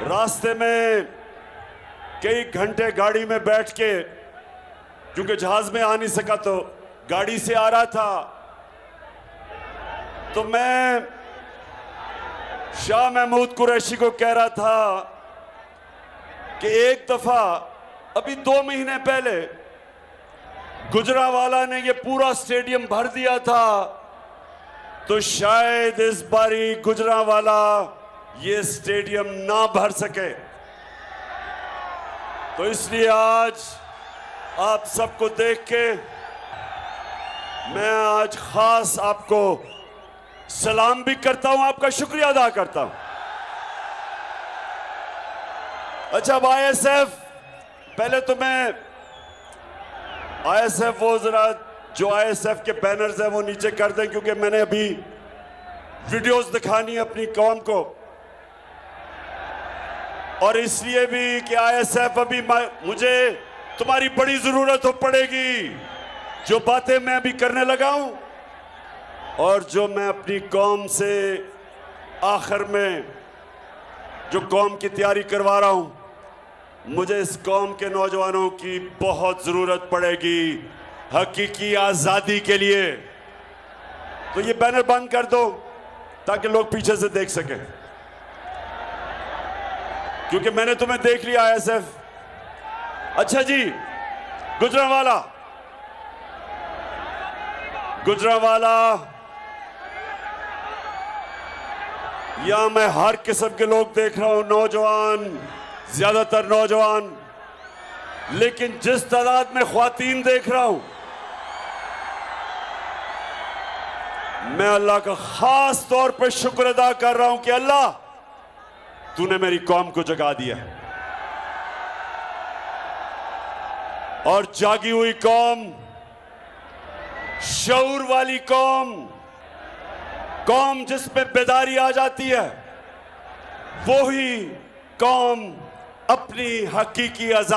रास्ते में कई घंटे गाड़ी में बैठ के, क्योंकि जहाज में आ नहीं सका तो गाड़ी से आ रहा था, तो मैं शाह महमूद कुरैशी को कह रहा था कि एक दफा अभी 2 महीने पहले गुजरांवाला ने ये पूरा स्टेडियम भर दिया था, तो शायद इस बारी गुजरांवाला ये स्टेडियम ना भर सके। तो इसलिए आज आप सबको देख के मैं आज खास आपको सलाम भी करता हूं, आपका शुक्रिया अदा करता हूं। अच्छा, अब आईएसएफ, पहले तो मैं आईएसएफ वो जरा जो आईएसएफ के बैनर्स हैं वो नीचे कर दें, क्योंकि मैंने अभी वीडियोस दिखानी अपनी कौम को, और इसलिए भी कि आईएसएफ अभी मुझे तुम्हारी बड़ी जरूरत हो पड़ेगी। जो बातें मैं अभी करने लगा हूं और जो मैं अपनी कौम से आखिर में जो कौम की तैयारी करवा रहा हूं, मुझे इस कौम के नौजवानों की बहुत जरूरत पड़ेगी हकीकी आजादी के लिए। तो ये बैनर बंद कर दो ताकि लोग पीछे से देख सकें, क्योंकि मैंने तुम्हें देख लिया आईएसएफ। अच्छा जी, गुजरांवाला यहां मैं हर किस्म के लोग देख रहा हूं, नौजवान, ज्यादातर नौजवान, लेकिन जिस तादाद में ख्वातीन देख रहा हूं, मैं अल्लाह का खास तौर पर शुक्र अदा कर रहा हूं कि अल्लाह तूने मेरी कौम को जगा दिया, और जागी हुई कौम, शऊर वाली कौम, कौम जिसमें बेदारी आ जाती है, वो ही कौम अपनी हकीकी आजादी